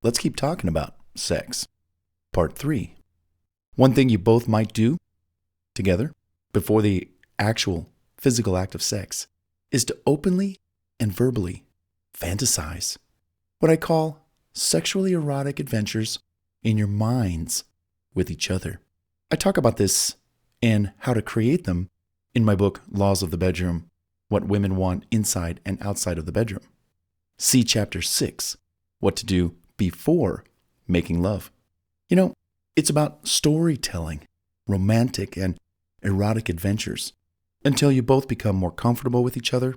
let's keep talking about sex. Part 3. One thing you both might do together before the actual physical act of sex is to openly and verbally fantasize what I call sexually erotic adventures in your minds with each other. I talk about this and how to create them in my book, Laws of the Bedroom, What Women Want Inside and Outside of the Bedroom. See Chapter 6, What to Do Before Making Love. It's about storytelling, romantic and erotic adventures, until you both become more comfortable with each other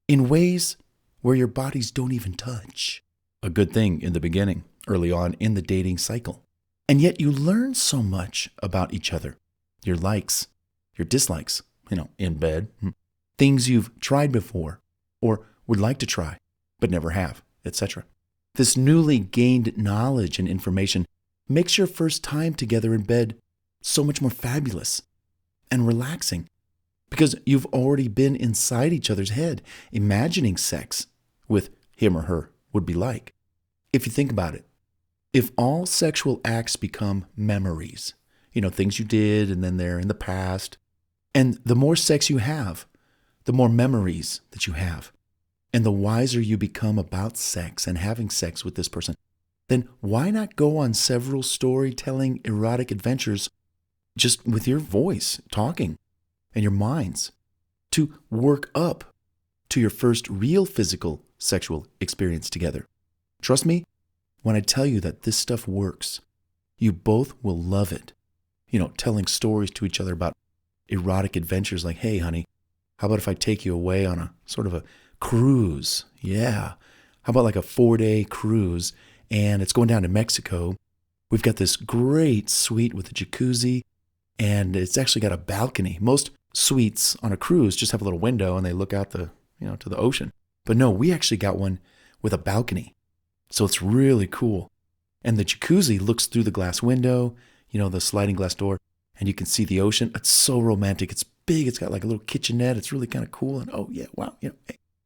in ways where your bodies don't even touch. A good thing in the beginning, early on in the dating cycle. And yet you learn so much about each other, your likes, your dislikes, in bed, things you've tried before or would like to try but never have, etc. This newly gained knowledge and information makes your first time together in bed so much more fabulous and relaxing because you've already been inside each other's head, imagining sex with him or her would be like. If you think about it, if all sexual acts become memories, things you did and then they're in the past, and the more sex you have, the more memories that you have, and the wiser you become about sex and having sex with this person, then why not go on several storytelling erotic adventures just with your voice talking and your minds to work up to your first real physical sexual experience together? Trust me when I tell you that this stuff works. You both will love it. Telling stories to each other about erotic adventures like, hey, honey, how about if I take you away on a sort of a cruise? Yeah. How about like a 4-day cruise and it's going down to Mexico. We've got this great suite with a jacuzzi and it's actually got a balcony. Most suites on a cruise just have a little window and they look out to the ocean. But no, we actually got one with a balcony. So it's really cool. And the jacuzzi looks through the glass window, the sliding glass door, and you can see the ocean. It's so romantic. It's big. It's got like a little kitchenette. It's really kind of cool. And oh yeah, wow.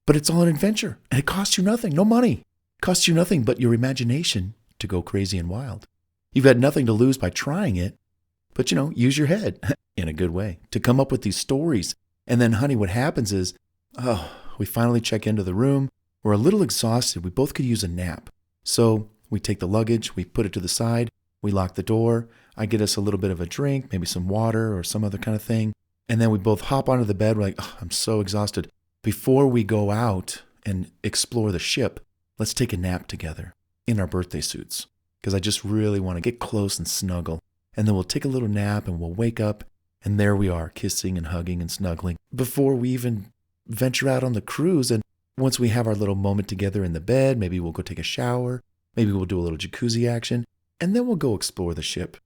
But it's all an adventure. And it costs you nothing. No money. It costs you nothing but your imagination to go crazy and wild. You've had nothing to lose by trying it. But, use your head in a good way to come up with these stories. And then, honey, what happens is, we finally check into the room. We're a little exhausted. We both could use a nap. So we take the luggage, we put it to the side, we lock the door. I get us a little bit of a drink, maybe some water or some other kind of thing. And then we both hop onto the bed. We're like, I'm so exhausted. Before we go out and explore the ship, let's take a nap together in our birthday suits. Because I just really want to get close and snuggle. And then we'll take a little nap and we'll wake up. And there we are, kissing and hugging and snuggling before we even venture out on the cruise. And once we have our little moment together in the bed, maybe we'll go take a shower. Maybe we'll do a little jacuzzi action. And then we'll go explore the ship.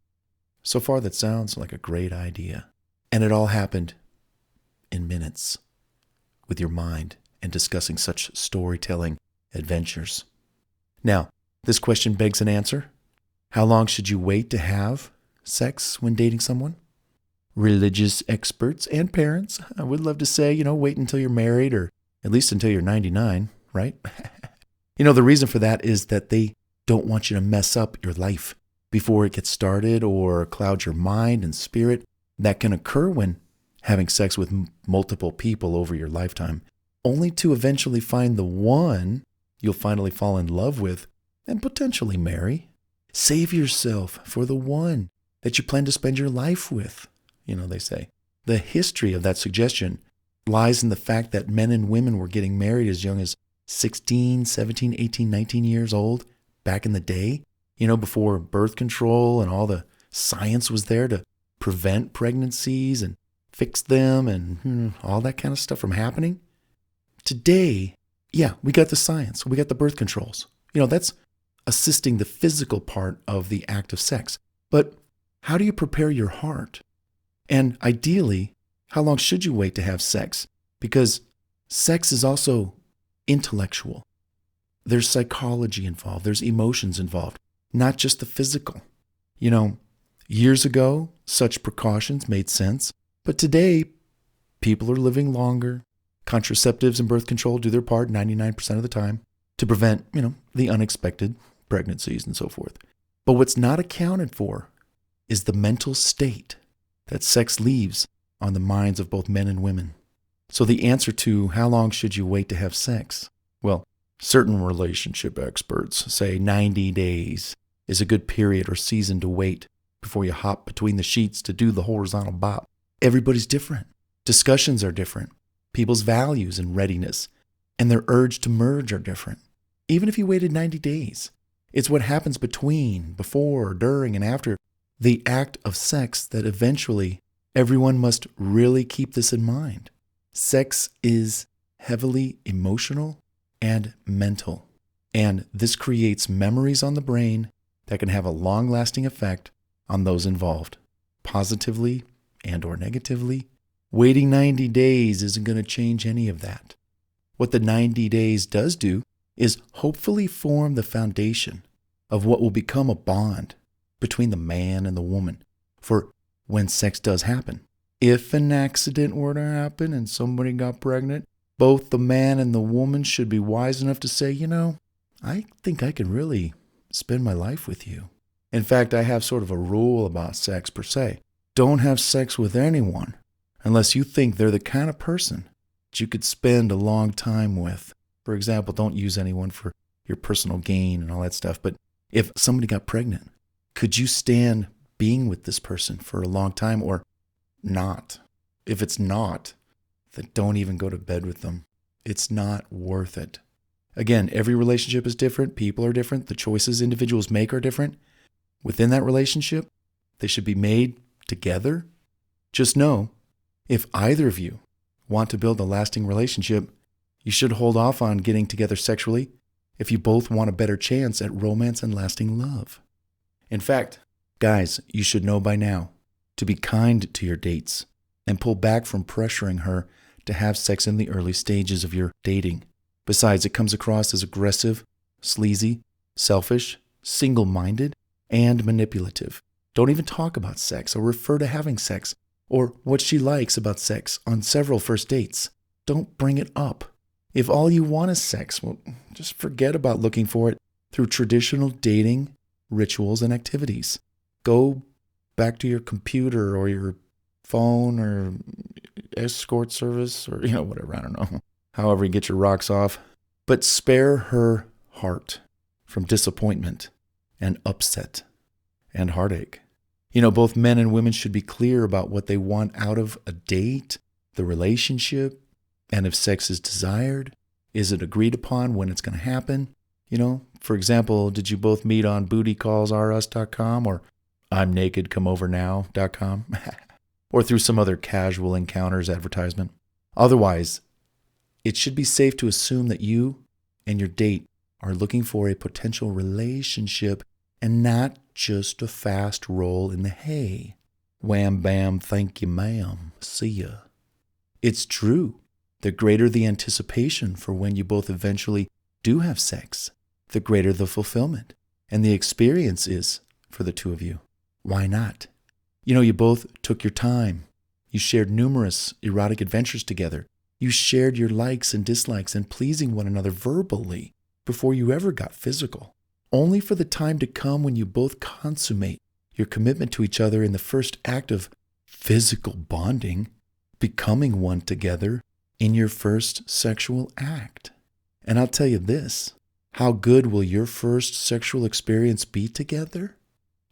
So far, that sounds like a great idea. And it all happened in minutes with your mind and discussing such storytelling adventures. Now, this question begs an answer. How long should you wait to have sex when dating someone? Religious experts and parents, I would love to say, wait until you're married or at least until you're 99, right? The reason for that is that they don't want you to mess up your life before it gets started or cloud your mind and spirit. That can occur when having sex with multiple people over your lifetime, only to eventually find the one you'll finally fall in love with and potentially marry. Save yourself for the one that you plan to spend your life with, they say. The history of that suggestion lies in the fact that men and women were getting married as young as 16, 17, 18, 19 years old back in the day, before birth control and all the science was there to prevent pregnancies and fix them and all that kind of stuff from happening. Today, yeah, we got the science. We got the birth controls. That's assisting the physical part of the act of sex. But how do you prepare your heart? And ideally, how long should you wait to have sex? Because sex is also intellectual. There's psychology involved. There's emotions involved, not just the physical. Years ago, such precautions made sense. But today, people are living longer. Contraceptives and birth control do their part 99% of the time to prevent, the unexpected pregnancies and so forth. But what's not accounted for is the mental state that sex leaves on the minds of both men and women. So the answer to how long should you wait to have sex? Well, certain relationship experts say 90 days is a good period or season to wait before you hop between the sheets to do the horizontal bop. Everybody's different. Discussions are different. People's values and readiness and their urge to merge are different. Even if you waited 90 days, it's what happens between, before, during, and after the act of sex that eventually everyone must really keep this in mind. Sex is heavily emotional and mental, and this creates memories on the brain that can have a long-lasting effect on those involved, positively and or negatively. Waiting 90 days isn't going to change any of that. What the 90 days does do is hopefully form the foundation of what will become a bond between the man and the woman for when sex does happen. If an accident were to happen and somebody got pregnant, both the man and the woman should be wise enough to say, I think I can really spend my life with you. In fact, I have sort of a rule about sex per se. Don't have sex with anyone unless you think they're the kind of person that you could spend a long time with. For example, don't use anyone for your personal gain and all that stuff. But if somebody got pregnant, could you stand being with this person for a long time or not? If it's not, then don't even go to bed with them. It's not worth it. Again, every relationship is different. People are different. The choices individuals make are different. Within that relationship, they should be made together. Just know, if either of you want to build a lasting relationship, you should hold off on getting together sexually if you both want a better chance at romance and lasting love. In fact, guys, you should know by now to be kind to your dates and pull back from pressuring her to have sex in the early stages of your dating. Besides, it comes across as aggressive, sleazy, selfish, single-minded, and manipulative. Don't even talk about sex or refer to having sex or what she likes about sex on several first dates. Don't bring it up. If all you want is sex, well, just forget about looking for it through traditional dating rituals and activities. Go back to your computer or your phone or escort service or, whatever, I don't know. However you get your rocks off. But spare her heart from disappointment and upset and heartache. Both men and women should be clear about what they want out of a date, the relationship, and if sex is desired. Is it agreed upon when it's going to happen? For example, did you both meet on bootycallsrus.com or I'mNakedComeOverNow.com or through some other casual encounters advertisement? Otherwise, it should be safe to assume that you and your date are looking for a potential relationship and not just a fast roll in the hay. Wham, bam, thank you, ma'am. See ya. It's true. The greater the anticipation for when you both eventually do have sex, the greater the fulfillment and the experience is for the two of you. Why not? You both took your time. You shared numerous erotic adventures together. You shared your likes and dislikes and pleasing one another verbally before you ever got physical, only for the time to come when you both consummate your commitment to each other in the first act of physical bonding, becoming one together in your first sexual act. And I'll tell you this, how good will your first sexual experience be together?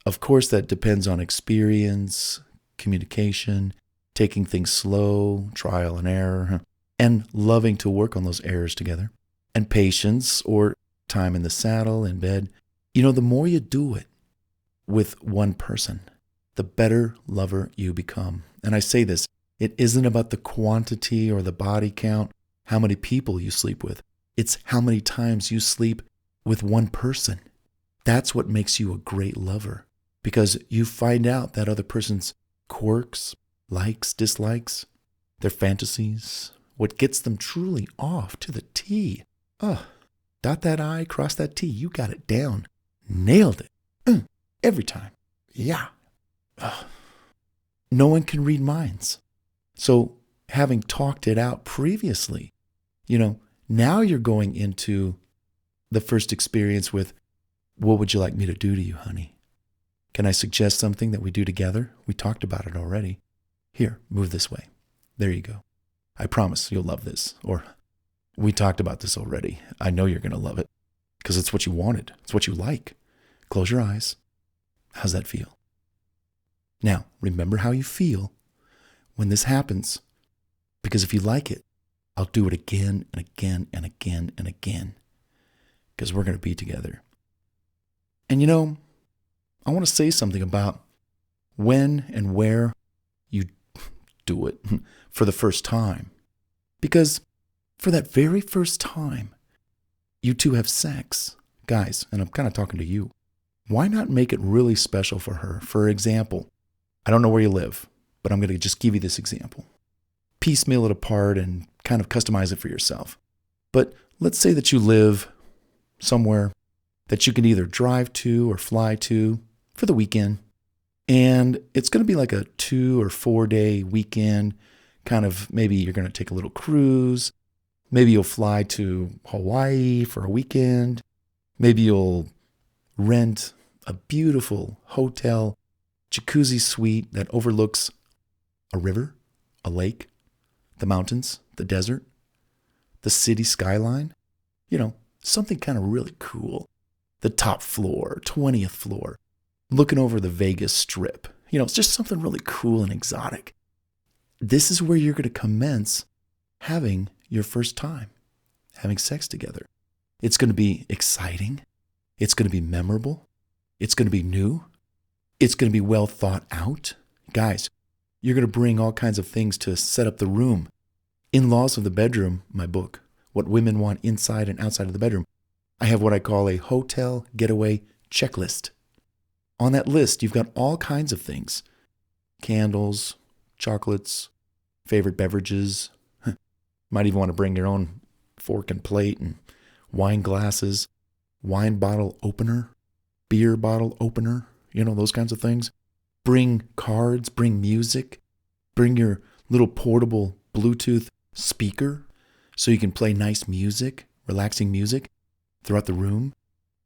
Of course, that depends on experience, communication, taking things slow, trial and error, and loving to work on those errors together, and patience or time in the saddle, in bed. The more you do it with one person, the better lover you become. And I say this, it isn't about the quantity or the body count, how many people you sleep with. It's how many times you sleep with one person. That's what makes you a great lover, because you find out that other person's quirks, likes, dislikes, their fantasies, what gets them truly off to the T. Dot that I, cross that T. You got it down. Nailed it. Every time. Yeah. No one can read minds. So having talked it out previously, now you're going into the first experience with What would you like me to do to you, honey? Can I suggest something that we do together? We talked about it already. Here, move this way. There you go. I promise you'll love this. Or, we talked about this already. I know you're going to love it because it's what you wanted. It's what you like. Close your eyes. How's that feel? Now, remember how you feel when this happens, because if you like it, I'll do it again and again and again and again, because we're going to be together. And I want to say something about when and where you do it for the first time. Because for that very first time, you two have sex. Guys, and I'm kind of talking to you, why not make it really special for her? For example, I don't know where you live, but I'm going to just give you this example. Piecemeal it apart and kind of customize it for yourself. But let's say that you live somewhere that you can either drive to or fly to for the weekend. And it's going to be like a 2 or 4 day weekend. Kind of, maybe you're going to take a little cruise. Maybe you'll fly to Hawaii for a weekend. Maybe you'll rent a beautiful hotel jacuzzi suite that overlooks a river, a lake, the mountains, the desert, the city skyline. Something kind of really cool. The top floor, 20th floor, looking over the Vegas Strip. It's just something really cool and exotic. This is where you're going to commence having your first time, having sex together. It's going to be exciting. It's going to be memorable. It's going to be new. It's going to be well thought out. Guys, you're going to bring all kinds of things to set up the room. In-Laws of the Bedroom, my book, What Women Want Inside and Outside of the Bedroom. I have what I call a hotel getaway checklist. On that list, you've got all kinds of things. Candles, chocolates, favorite beverages. Might even want to bring your own fork and plate and wine glasses, wine bottle opener, beer bottle opener, those kinds of things. Bring cards, bring music, bring your little portable Bluetooth speaker so you can play nice music, relaxing music throughout the room.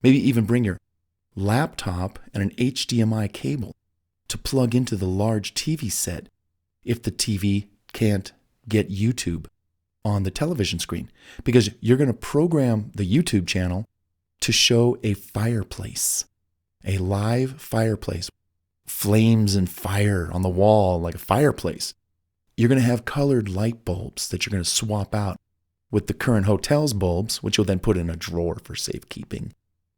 Maybe even bring your laptop and an HDMI cable to plug into the large TV set if the TV can't get YouTube on the television screen, because you're going to program the YouTube channel to show a fireplace, a live fireplace, flames and fire on the wall like a fireplace. You're going to have colored light bulbs that you're going to swap out with the current hotel's bulbs, which you'll then put in a drawer for safekeeping.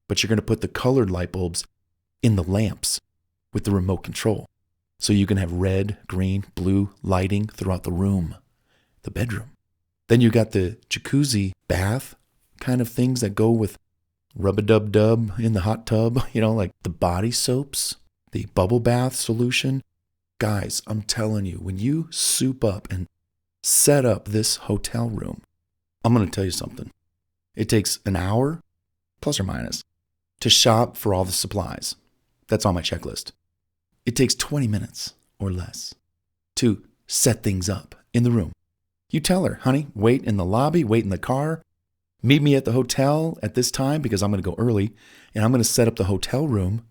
But you're going to put the colored light bulbs in the lamps with the remote control. So you can have red, green, blue lighting throughout the room, the bedroom. Then you got the jacuzzi bath kind of things that go with rub-a-dub-dub in the hot tub, like the body soaps, the bubble bath solution. Guys, I'm telling you, when you soup up and set up this hotel room, I'm going to tell you something. It takes an hour, plus or minus, to shop for all the supplies. That's on my checklist. It takes 20 minutes or less to set things up in the room. You tell her, honey, wait in the lobby, wait in the car, meet me at the hotel at this time because I'm going to go early, and I'm going to set up the hotel room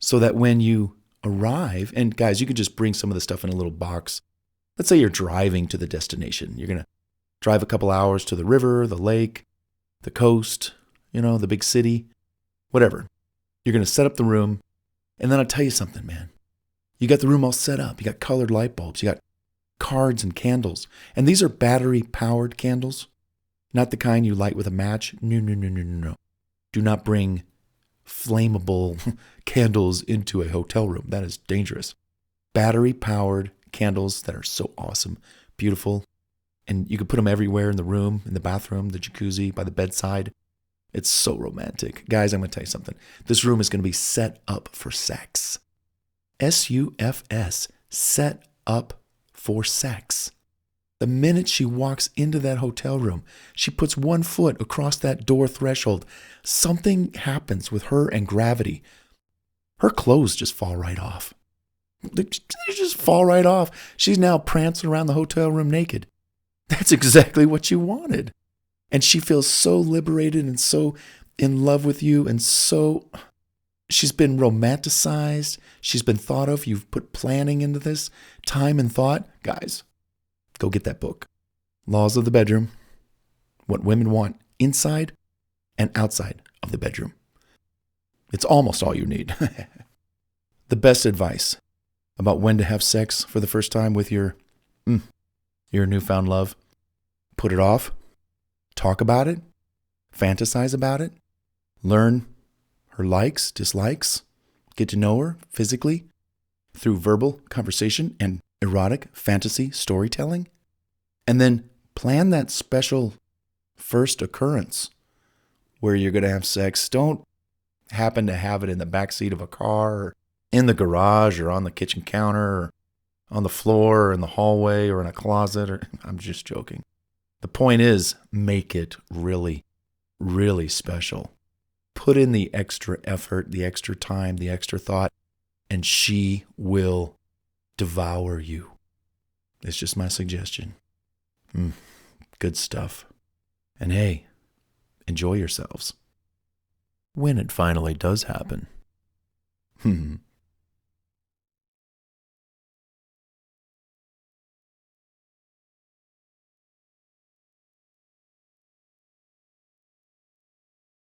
so that when you arrive, and guys, you could just bring some of the stuff in a little box. Let's say you're driving to the destination. You're going to drive a couple hours to the river, the lake, the coast, the big city, whatever. You're going to set up the room, and then I'll tell you something, man. You got the room all set up. You got colored light bulbs. You got cards and candles. And these are battery-powered candles, not the kind you light with a match. No. Do not bring flammable candles into a hotel room. That is dangerous. Battery-powered candles that are so awesome, beautiful, and you can put them everywhere in the room, in the bathroom, the jacuzzi, by the bedside. It's so romantic. Guys, I'm going to tell you something. This room is going to be set up for sex. SUFS, set up for sex. The minute she walks into that hotel room, she puts one foot across that door threshold. Something happens with her and gravity. Her clothes just fall right off. They just fall right off. She's now prancing around the hotel room naked. That's exactly what you wanted. And she feels so liberated and so in love with you, and so she's been romanticized. She's been thought of. You've put planning into this, time and thought. Guys, go get that book. Laws of the Bedroom. What women want inside and outside of the bedroom. It's almost all you need. The best advice about when to have sex for the first time with your newfound love. Put it off. Talk about it. Fantasize about it. Learn her likes, dislikes. Get to know her physically through verbal conversation and erotic fantasy storytelling. And then plan that special first occurrence where you're going to have sex. Don't happen to have it in the backseat of a car or in the garage or on the kitchen counter or on the floor or in the hallway or in a closet. I'm just joking. The point is, make it really, really special. Put in the extra effort, the extra time, the extra thought, and she will devour you. It's just my suggestion. Good stuff. And hey, enjoy yourselves. When it finally does happen.